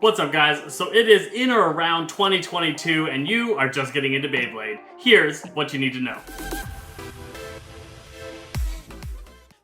What's up, guys? So it is in or around 2022 and you are just getting into Beyblade. Here's what you need to know.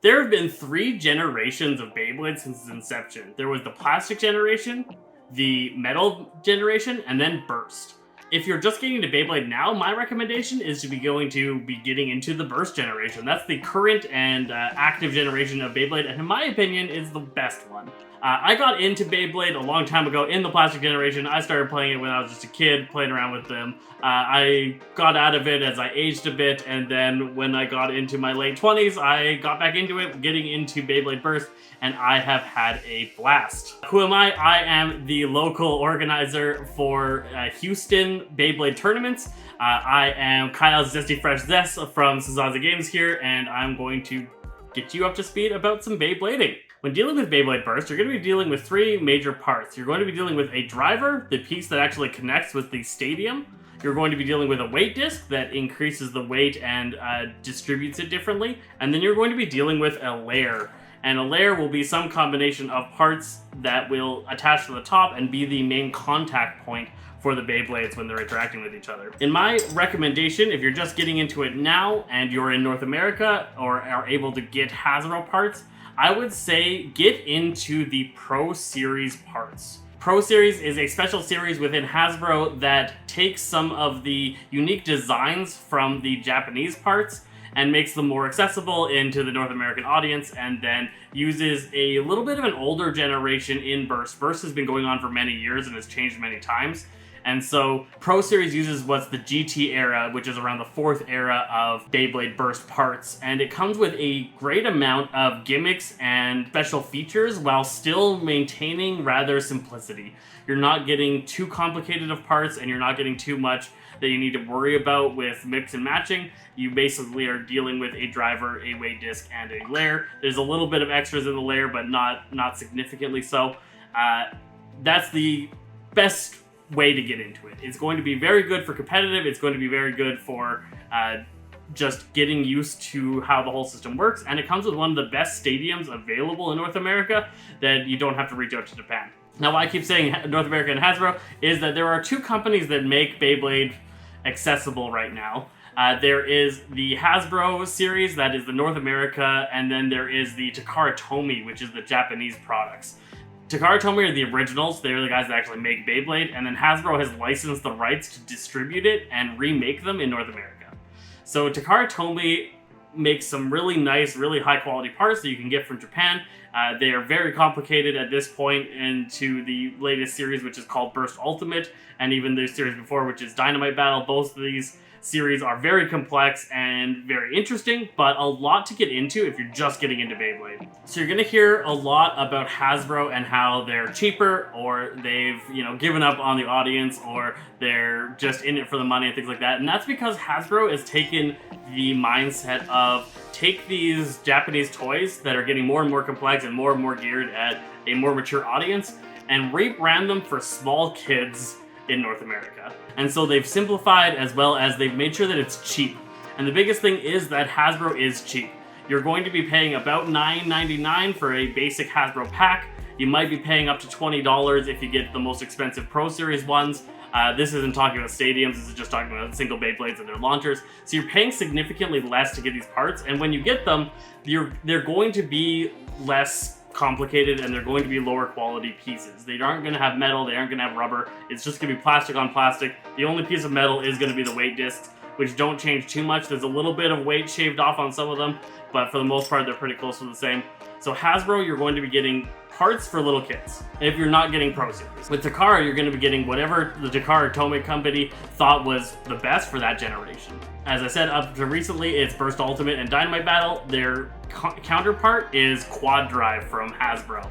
There have been 3 generations of Beyblade since its inception. There was the plastic generation, the metal generation, and then burst. If you're just getting into Beyblade now, my recommendation is to be getting into the burst generation. That's the current and active generation of Beyblade, and in my opinion, is the best one. I got into Beyblade a long time ago in the plastic generation. I started playing it when I was just a kid, playing around with them. I got out of it as I aged a bit, and then when I got into my late 20s, I got back into it, getting into Beyblade Burst, and I have had a blast. Who am I? I am the local organizer for Houston Beyblade tournaments. I am Kyle's Zesty Phresh Zess from Szasse Games here, and I'm going to get you up to speed about some Beyblading. When dealing with Beyblade Burst, you're going to be dealing with 3 major parts. You're going to be dealing with a driver, the piece that actually connects with the stadium. You're going to be dealing with a weight disc that increases the weight and distributes it differently. And then you're going to be dealing with a layer. And a layer will be some combination of parts that will attach to the top and be the main contact point for the Beyblades when they're interacting with each other. In my recommendation, if you're just getting into it now and you're in North America or are able to get Hasbro parts, I would say get into the Pro Series parts. Pro Series is a special series within Hasbro that takes some of the unique designs from the Japanese parts and makes them more accessible into the North American audience, and then uses a little bit of an older generation in Burst. Burst has been going on for many years and has changed many times. And so Pro Series uses what's the GT era, which is around the 4th era of Beyblade Burst parts. And it comes with a great amount of gimmicks and special features while still maintaining rather simplicity. You're not getting too complicated of parts, and you're not getting too much that you need to worry about with mix and matching. You basically are dealing with a driver, a weight disc, and a layer. There's a little bit of extras in the layer, but not significantly so. That's the best way to get into it. It's going to be very good for competitive. It's going to be very good for just getting used to how the whole system works. And it comes with one of the best stadiums available in North America that you don't have to reach out to Japan. Now, why I keep saying North America and Hasbro is that there are 2 companies that make Beyblade accessible right now. There is the Hasbro series, that is the North America, and then there is the Takara Tomy, which is the Japanese products. Takara Tomy are the originals. They're the guys that actually make Beyblade, and then Hasbro has licensed the rights to distribute it and remake them in North America. So Takara Tomy makes some really nice, really high quality parts that you can get from Japan. They are very complicated at this point into the latest series, which is called Burst Ultimate, and even the series before, which is Dynamite Battle. Both of these series are very complex and very interesting, but a lot to get into if you're just getting into Beyblade. So you're going to hear a lot about Hasbro and how they're cheaper, or they've, given up on the audience, or they're just in it for the money and things like that. And that's because Hasbro has taken the mindset of take these Japanese toys that are getting more and more complex and more geared at a more mature audience and rebrand them for small kids in North America. And so they've simplified, as well as they've made sure that it's cheap. And the biggest thing is that Hasbro is cheap. You're going to be paying about $9.99 for a basic Hasbro pack. You might be paying up to $20 if you get the most expensive Pro Series ones. This isn't talking about stadiums, this is just talking about single Beyblades and their launchers. So you're paying significantly less to get these parts, and when you get them, they're going to be less complicated, and they're going to be lower quality pieces. They aren't going to have metal, they aren't going to have rubber. It's just going to be plastic on plastic. The only piece of metal is going to be the weight discs, which don't change too much. There's a little bit of weight shaved off on some of them, but for the most part, they're pretty close to the same. So Hasbro, you're going to be getting parts for little kids if you're not getting Pro Series. With Takara, you're going to be getting whatever the Takara Tomy company thought was the best for that generation. As I said, up to recently, it's Burst Ultimate and Dynamite Battle. Their counterpart is Quad Drive from Hasbro.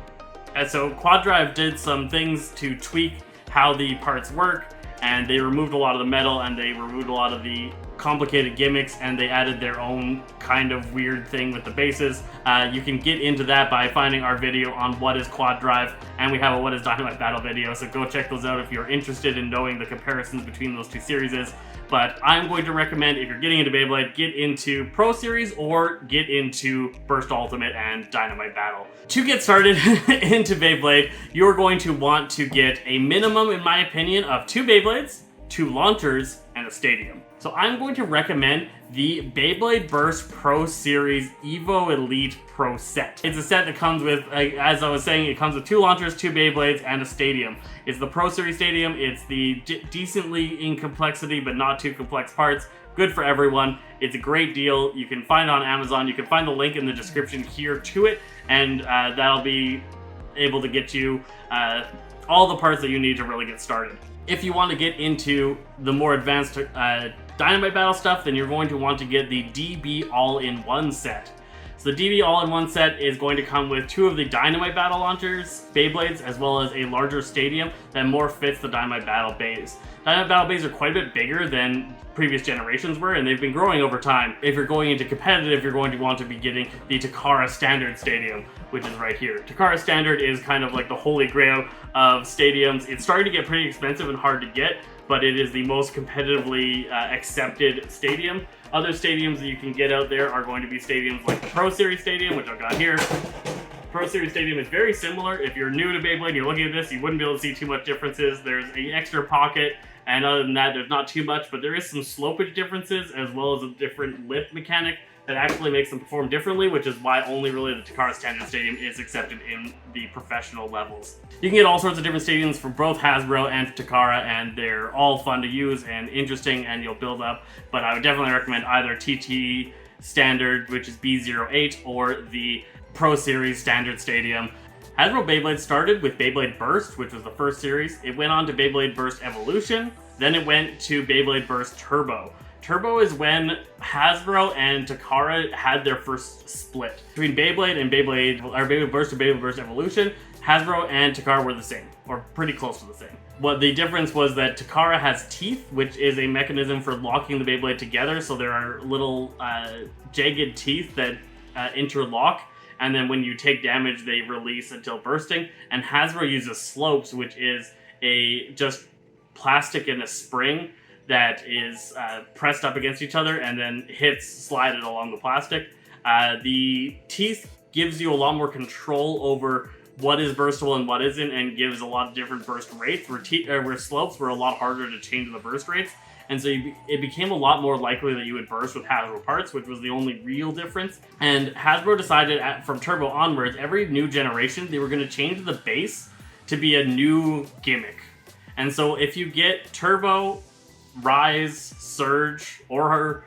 And so Quad Drive did some things to tweak how the parts work, and they removed a lot of the metal, and they removed a lot of the complicated gimmicks, and they added their own kind of weird thing with the bases. You can get into that by finding our video on what is quad drive, and we have a what is dynamite battle video, so go check those out if you're interested in knowing the comparisons between those two series. But I'm going to recommend, if you're getting into Beyblade, get into Pro Series or get into Burst Ultimate and Dynamite Battle. To get started into Beyblade, you're going to want to get a minimum, in my opinion, of 2 Beyblades, 2 launchers, and a stadium. So I'm going to recommend the Beyblade Burst Pro Series Evo Elite Pro set. It's a set that comes with, as I was saying, it comes with 2 launchers, 2 Beyblades, and a stadium. It's the Pro Series stadium. It's the decently in complexity, but not too complex parts. Good for everyone. It's a great deal. You can find it on Amazon. You can find the link in the description here to it, and that'll be able to get you all the parts that you need to really get started. If you want to get into the more advanced Dynamite Battle stuff, then you're going to want to get the DB All-in-One set. So the DB All-in-One set is going to come with 2 of the Dynamite Battle launchers, Beyblades, as well as a larger stadium that more fits the Dynamite Battle Beys. Dynamite Battle Beys are quite a bit bigger than previous generations were, and they've been growing over time. If you're going into competitive, you're going to want to be getting the Takara Standard Stadium, which is right here. Takara Standard is kind of like the holy grail of stadiums. It's starting to get pretty expensive and hard to get, but it is the most competitively accepted stadium. Other stadiums that you can get out there are going to be stadiums like the Pro Series Stadium, which I've got here. Pro Series Stadium is very similar. If you're new to Beyblade and you're looking at this, you wouldn't be able to see too much differences. There's an extra pocket, and other than that, there's not too much, but there is some slopage differences as well as a different lip mechanic that actually makes them perform differently, which is why only really the Takara Standard Stadium is accepted in the professional levels. You can get all sorts of different stadiums from both Hasbro and Takara, and they're all fun to use and interesting, and you'll build up, but I would definitely recommend either TT Standard, which is B08, or the Pro Series Standard Stadium. Hasbro Beyblade started with Beyblade Burst, which was the first series. It went on to Beyblade Burst Evolution, then it went to Beyblade Burst Turbo. Turbo is when Hasbro and Takara had their first split. Between Beyblade and Beyblade Burst and Beyblade Burst Evolution, Hasbro and Takara were the same, or pretty close to the same. What the difference was that Takara has teeth, which is a mechanism for locking the Beyblade together, so there are little jagged teeth that interlock, and then when you take damage, they release until bursting. And Hasbro uses slopes, which is just plastic and a spring that is pressed up against each other and then slided along the plastic. The teeth gives you a lot more control over what is burstable and what isn't, and gives a lot of different burst rates, where slopes were a lot harder to change the burst rates. And so it became a lot more likely that you would burst with Hasbro parts, which was the only real difference. And Hasbro decided from Turbo onwards, every new generation, they were going to change the base to be a new gimmick. And so if you get Turbo, Rise, Surge, or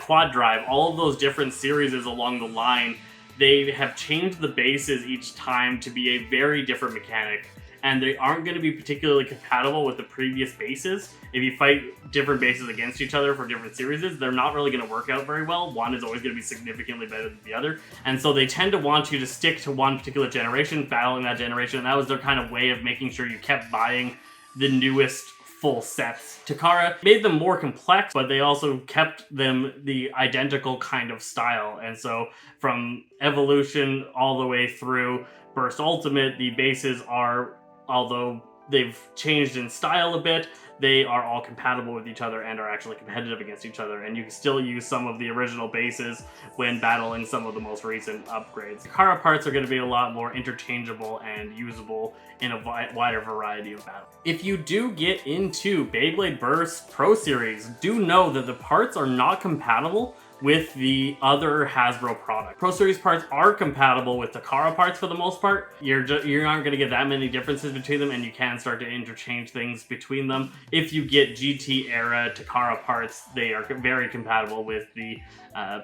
Quad Drive, all of those different series along the line, they have changed the bases each time to be a very different mechanic, and they aren't going to be particularly compatible with the previous bases. If you fight different bases against each other for different series, they're not really going to work out very well. One is always going to be significantly better than the other, and so they tend to want you to stick to one particular generation, battling that generation, and that was their kind of way of making sure you kept buying the newest full sets. Takara made them more complex, but they also kept them the identical kind of style. And so from Evolution all the way through Burst Ultimate, the bases are, although they've changed in style a bit, they are all compatible with each other and are actually competitive against each other, and you can still use some of the original bases when battling some of the most recent upgrades. Takara parts are going to be a lot more interchangeable and usable in a wider variety of battles. If you do get into Beyblade Burst Pro Series, do know that the parts are not compatible with the other Hasbro product. Pro Series parts are compatible with Takara parts for the most part. You're not going to get that many differences between them, and you can start to interchange things between them. If you get GT era Takara parts, they are very compatible with the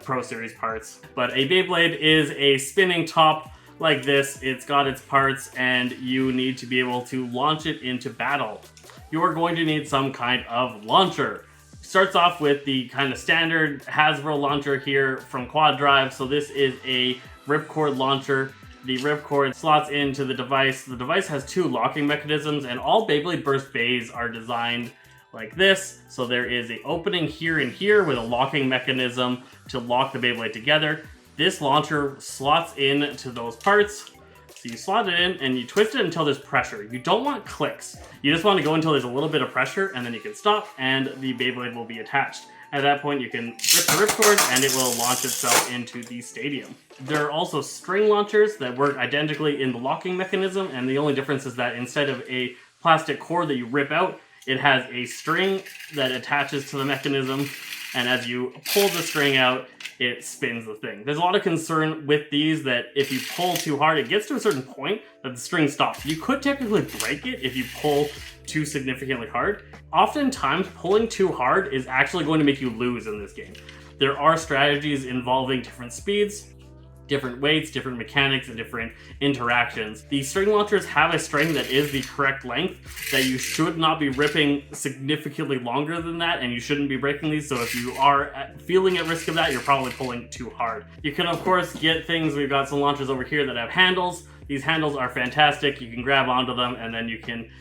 Pro Series parts. But a Beyblade is a spinning top like this. It's got its parts, and you need to be able to launch it into battle. You are going to need some kind of launcher. Starts off with the kind of standard Hasbro launcher here from Quad Drive. So this is a ripcord launcher. The ripcord slots into the device. The device has two locking mechanisms, and all Beyblade Burst Beys are designed like this. So there is an opening here and here with a locking mechanism to lock the Beyblade together. This launcher slots into those parts. So you slot it in and you twist it until there's pressure. You don't want clicks. You just want to go until there's a little bit of pressure, and then you can stop and the Beyblade will be attached. At that point, you can rip the ripcord and it will launch itself into the stadium. There are also string launchers that work identically in the locking mechanism, and the only difference is that instead of a plastic cord that you rip out, it has a string that attaches to the mechanism, and as you pull the string out, it spins the thing. There's a lot of concern with these that if you pull too hard, it gets to a certain point that the string stops. You could technically break it if you pull too significantly hard. Oftentimes, pulling too hard is actually going to make you lose in this game. There are strategies involving different speeds, different weights, different mechanics, and different interactions. These string launchers have a string that is the correct length, that you should not be ripping significantly longer than that, and you shouldn't be breaking these, so if you are feeling at risk of that, you're probably pulling too hard. You can of course get things, we've got some launchers over here that have handles. These handles are fantastic. You can grab onto them and then you can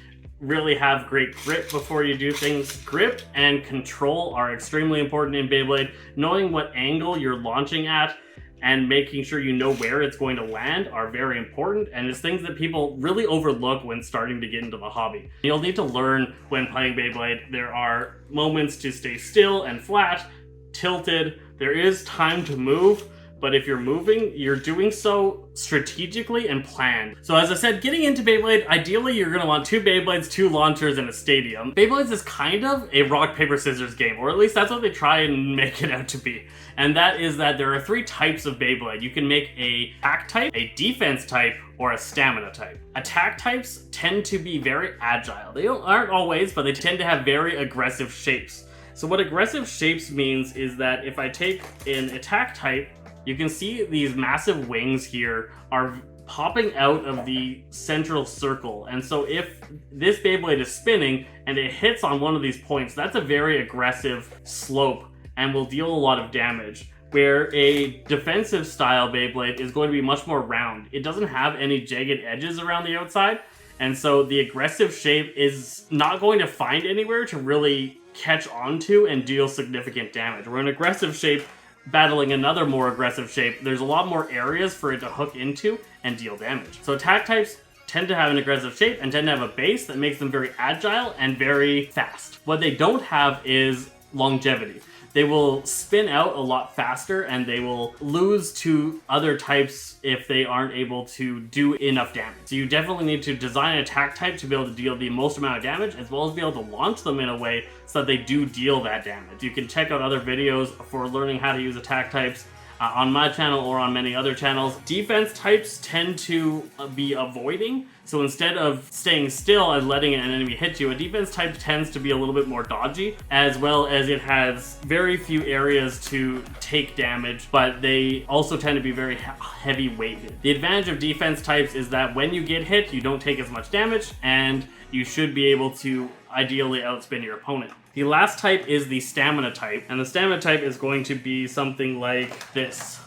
really have great grip before you do things. Grip and control are extremely important in Beyblade. Knowing what angle you're launching at and making sure you know where it's going to land are very important, and it's things that people really overlook when starting to get into the hobby. You'll need to learn when playing Beyblade. There are moments to stay still and flat, tilted. There is time to move, but if you're moving, you're doing so strategically and planned. So as I said, getting into Beyblade, ideally you're going to want 2 Beyblades, 2 launchers, and a stadium. Beyblades is kind of a rock, paper, scissors game, or at least that's what they try and make it out to be. And that is that there are 3 types of Beyblade. You can make a attack type, a defense type, or a stamina type. Attack types tend to be very agile. They aren't always, but they tend to have very aggressive shapes. So what aggressive shapes means is that if I take an attack type, you can see these massive wings here are popping out of the central circle. And so if this Beyblade is spinning and it hits on one of these points, that's a very aggressive slope and will deal a lot of damage. Where a defensive style Beyblade is going to be much more round. It doesn't have any jagged edges around the outside, and so the aggressive shape is not going to find anywhere to really catch onto and deal significant damage. Where an aggressive shape battling another more aggressive shape, there's a lot more areas for it to hook into and deal damage. So attack types tend to have an aggressive shape and tend to have a base that makes them very agile and very fast. What they don't have is longevity. They will spin out a lot faster and they will lose to other types if they aren't able to do enough damage. So you definitely need to design an attack type to be able to deal the most amount of damage, as well as be able to launch them in a way so that they do deal that damage. You can check out other videos for learning how to use attack types on my channel or on many other channels. Defense types tend to be avoiding. So instead of staying still and letting an enemy hit you, a defense type tends to be a little bit more dodgy, as well as it has very few areas to take damage, but they also tend to be very heavy weighted. The advantage of defense types is that when you get hit, you don't take as much damage, and you should be able to ideally outspin your opponent. The last type is the stamina type, and the stamina type is going to be something like this.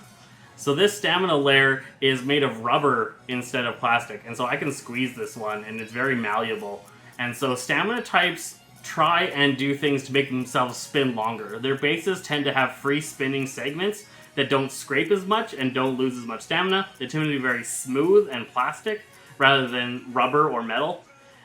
So this stamina layer is made of rubber instead of plastic, and so I can squeeze this one, and it's very malleable. And so stamina types try and do things to make themselves spin longer. Their bases tend to have free spinning segments that don't scrape as much and don't lose as much stamina. They tend to be very smooth and plastic rather than rubber or metal.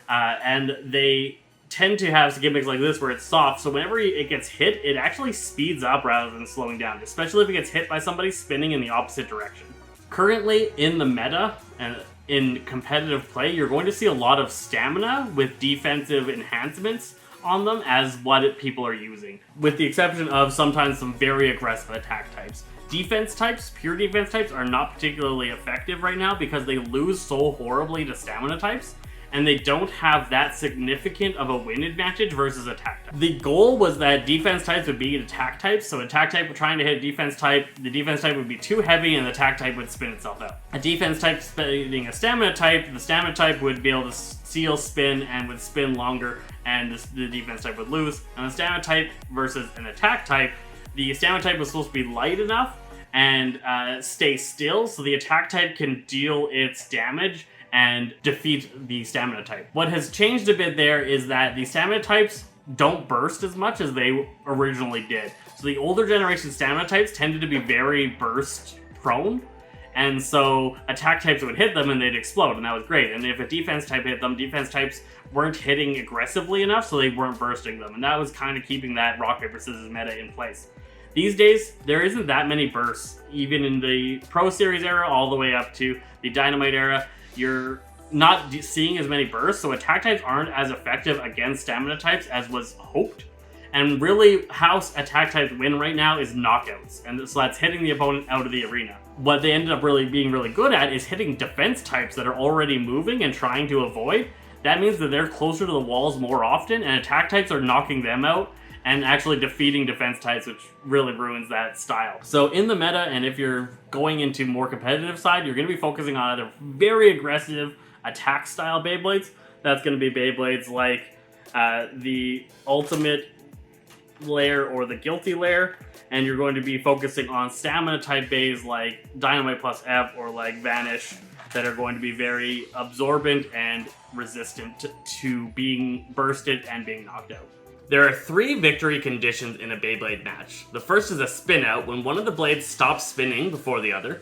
And they tend to have gimmicks like this where it's soft, so whenever it gets hit, it actually speeds up rather than slowing down, especially if it gets hit by somebody spinning in the opposite direction. Currently, in the meta and in competitive play, you're going to see a lot of stamina with defensive enhancements on them as what people are using, with the exception of sometimes some very aggressive attack types. Defense types, pure defense types, are not particularly effective right now because they lose so horribly to stamina types, and they don't have that significant of a win advantage versus attack type. The goal was that defense types would beat attack types, so attack type trying to hit a defense type, the defense type would be too heavy and the attack type would spin itself out. A defense type spinning a stamina type, the stamina type would be able to seal spin and would spin longer, and the defense type would lose. And the stamina type versus an attack type, the stamina type was supposed to be light enough and stay still, so the attack type can deal its damage and defeat the stamina type. What has changed a bit there is that the stamina types don't burst as much as they originally did. So the older generation stamina types tended to be very burst prone, and so attack types would hit them and they'd explode, and that was great. And if a defense type hit them, defense types weren't hitting aggressively enough, so they weren't bursting them, and that was kind of keeping that rock, paper, scissors meta in place. These days, there isn't that many bursts, even in the Pro Series era all the way up to the Dynamite era. You're not seeing as many bursts, so attack types aren't as effective against stamina types as was hoped. And really, how attack types win right now is knockouts, and so that's hitting the opponent out of the arena. What they ended up being really good at is hitting defense types that are already moving and trying to avoid. That means that they're closer to the walls more often, and attack types are knocking them out and actually defeating defense types, which really ruins that style. So in the meta, and if you're going into more competitive side, you're going to be focusing on either very aggressive attack style Beyblades. That's going to be Beyblades like the Ultimate Lair or the Guilty Lair, and you're going to be focusing on stamina type Beys like Dynamite plus F or like Vanish, that are going to be very absorbent and resistant to being bursted and being knocked out. There are 3 victory conditions in a Beyblade match. The first is a spin out, when one of the blades stops spinning before the other.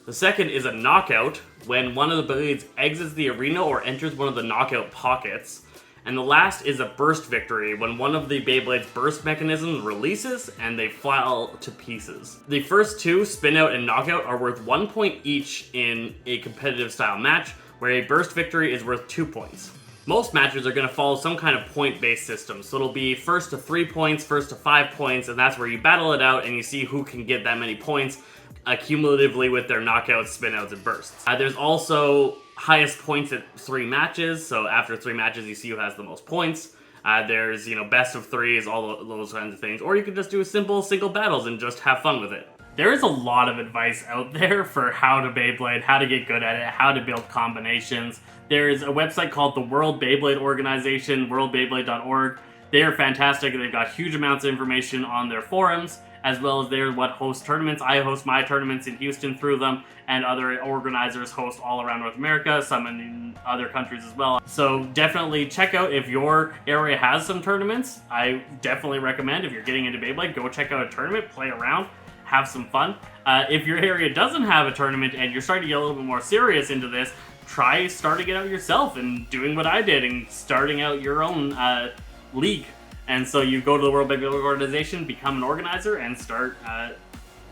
The second is a knockout, when one of the blades exits the arena or enters one of the knockout pockets. And the last is a burst victory, when one of the Beyblade's burst mechanisms releases and they fall to pieces. The first 2, spin out and knockout, are worth 1 point each in a competitive style match, where a burst victory is worth 2 points. Most matches are going to follow some kind of point-based system, so it'll be first to 3 points, first to 5 points, and that's where you battle it out and you see who can get that many points cumulatively with their knockouts, spin-outs, and bursts. There's also highest points at 3 matches, so after 3 matches you see who has the most points. There's, best of 3s, all those kinds of things, or you can just do simple single battles and just have fun with it. There is a lot of advice out there for how to Beyblade, how to get good at it, how to build combinations. There is a website called the World Beyblade Organization, worldbeyblade.org. They are fantastic. They've got huge amounts of information on their forums, as well as they're what host tournaments. I host my tournaments in Houston through them, and other organizers host all around North America, some in other countries as well. So definitely check out if your area has some tournaments. I definitely recommend, if you're getting into Beyblade, go check out a tournament, play around, have some fun. If your area doesn't have a tournament and you're starting to get a little bit more serious into this, try starting it out yourself and doing what I did and starting out your own league. And so you go to the World Beyblade Organization, become an organizer, and start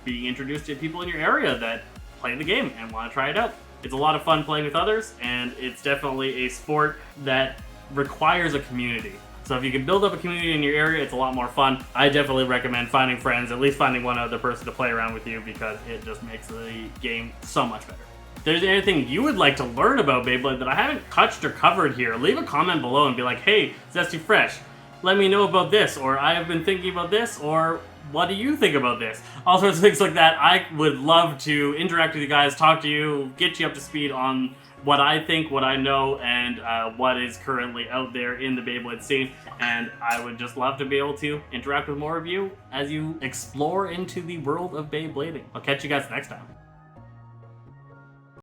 being introduced to people in your area that play the game and want to try it out. It's a lot of fun playing with others, and it's definitely a sport that requires a community. So if you can build up a community in your area, it's a lot more fun. I definitely recommend finding friends, at least finding one other person to play around with you, because it just makes the game so much better. If there's anything you would like to learn about Beyblade that I haven't touched or covered here, leave a comment below and be like, hey, Zesty Phresh, let me know about this, or I have been thinking about this, or what do you think about this? All sorts of things like that. I would love to interact with you guys, talk to you, get you up to speed on what I think, what I know, and what is currently out there in the Beyblade scene. And I would just love to be able to interact with more of you as you explore into the world of Beyblading. I'll catch you guys next time.